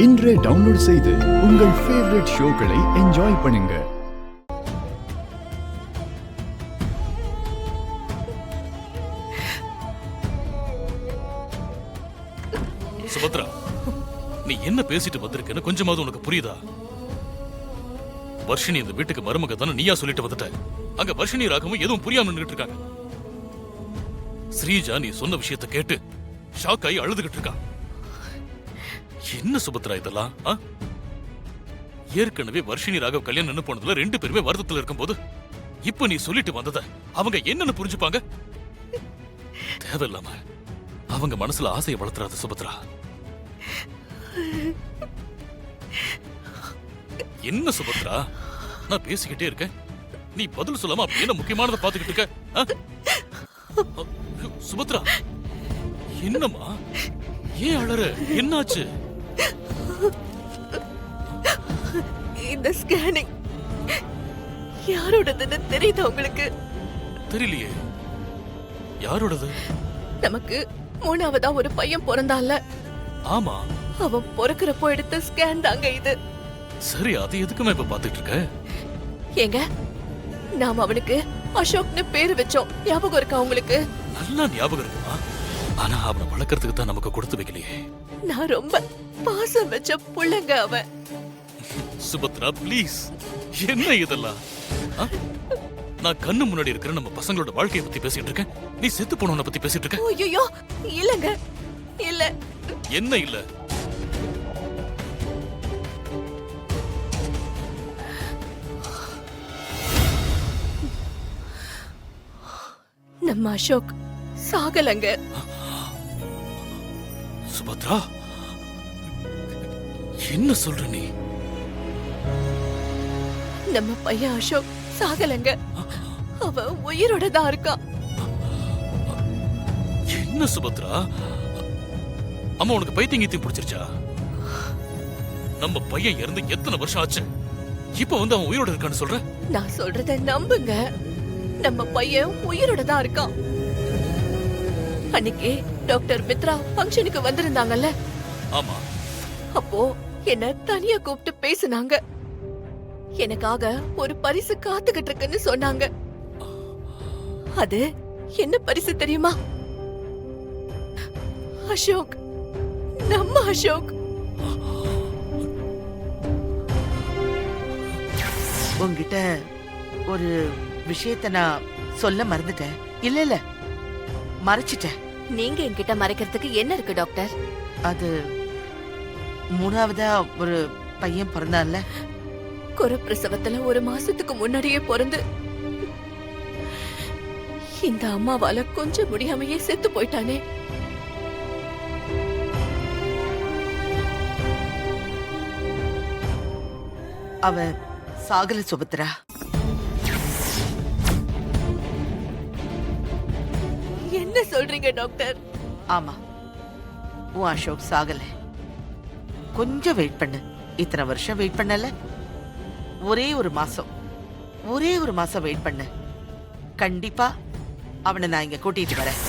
இன்றே டவுன்லோட் செய்து உங்கள் ஃபேவரட் ஷோக்களை என்ஜாய் பண்ணுங்க. சுபத்ரா, நீ என்ன பேசிட்டு வந்திருக்கன்னு கொஞ்சமாவது உனக்கு புரியுதா? வர்ஷினி இந்த வீட்டுக்கு மருமக தானே நீயா சொல்லிட்டு வந்துட்ட. அங்க வர்ஷினி ராகமும் எதுவும் புரியாம நின்னுட்டு இருக்காங்க. ஸ்ரீஜா நீ சொன்ன விஷயத்தை கேட்டு ஷாக் ஆகி அழுதுகிட்டு இருக்கா. என்ன சுபத்ரா இதெல்லாம்? ஏற்கனவே வர்ஷினி ராகவ் கல்யாணம் நின்னு போனதுல 2 பேருமே வருத்தத்துல இருக்கும்போது இப்ப நீ சொல்லிட்டு வந்தத அவங்க என்னன்னு புரிஞ்சுப்பாங்க? தேவையில்லாம அவங்க மனசுல ஆசையை வளர்த்துறாத சுபத்ரா. என்ன சுபத்ரா, நான் பேசிக்கிட்டே இருக்கேன், நீ பதில் சொல்லாம அப்படி என்ன முக்கியமானதை பாத்துக்கிட்டு இருக்க? சுபத்ரா, என்னம்மா, ஏன் அழற? என்னாச்சு? இந்த ஸ்கேனிங் யாரோடதுன்னு தெரியுதா உங்களுக்கு? தெரியலையே. யாரோடது? நமக்கு 3ஆவதா ஒரு பையன் பிறந்தான்ல, ஆமா, அவன் பிறக்கிறப்போ எடுத்த ஸ்கேன் தாங்க இது. சரி, அது எதுக்குமே இப்ப பாத்துட்டு இருக்க? ஏங்க, நாம அவனுக்கு அசோக்னு பேரு வச்சோம், ஞாபகம் இருக்கா உங்களுக்கு? நல்லா ஞாபகம் இருக்குமா? ஆனா அவனை வளர்க்கறதுக்கு தான் நமக்கு கொடுத்து வைக்கலையே. நான் ரொம்ப பாசம் வச்ச புள்ளங்க அவன். சுபத்ரா ப்ளீஸ், என்ன இதெல்லாம்? நான் கண்ணு முன்னாடி இருக்கிற நம்ம பசங்களோட வாழ்க்கையை பத்தி பேசிட்டு இருக்கேன், நீ செத்து போனவனை பத்தி பேசிட்டு இருக்க. ஐயோ இல்லங்க, இல்ல. என்ன இல்ல? நம்ம அசோக் சாகலங்க. சுபத்ரா, என்ன சொல்ற நீ? நம்ம பையன் அசோக் சாகலங்க, அவன் உயிரோட தான் இருக்கான். என்ன சுபத்ரா, அம்மா உனக்கு பைத்தியம் கீத்தியம் பிடிச்சிருச்சா? நம்ம பையன் இறந்து எத்தனை வருஷம் ஆச்சு, இப்ப வந்து அவன் உயிரோட இருக்கான்னு சொல்ற? நான் சொல்றத நம்புங்க, நம்ம பையன் உயிரோட தான் இருக்கான். அன்னைக்கு டாக்டர் மித்ரா ஃபங்க்ஷனுக்கு வந்திருந்தாங்கல்ல, ஆமா, அப்போ என்ன தனியா கூப்பிட்டு பேசினாங்க. எனக்காக ஒரு பரிசு காத்துக்கிட்டு இருக்குன்னு சொன்னாங்க. அது என்ன பரிசு தெரியுமா? அசோக், நம்ம அசோக். உங்ககிட்ட ஒரு விஷயத்தை நான் சொல்ல மறந்துட்டேன். இல்ல மறைச்சிட்டேன். நீங்க என்கிட்ட மறைக்கிறதுக்கு என்ன இருக்கு டாக்டர்? அது 3ஆவதா ஒரு பையன் பிறந்தான்ல, குறப்பிரசவத்துல 1 மாசத்துக்கு முன்னாடியே பிறந்து இந்த அம்மாவால கொஞ்சம் முடியாமையே செத்து போயிட்டானே. அவன் சாகல சுபத்ரா. என்ன சொல்றீங்க டாக்டர்? ஆமா, உன் அசோக் சாகல. கொஞ்சம் வெயிட் பண்ணு. இத்தனை வருஷம் வெயிட் பண்ணல, ஒரே ஒரு மாசம் வெயிட் பண்ணு. கண்டிப்பா அவனை நான் இங்க கூட்டிட்டு வரேன்.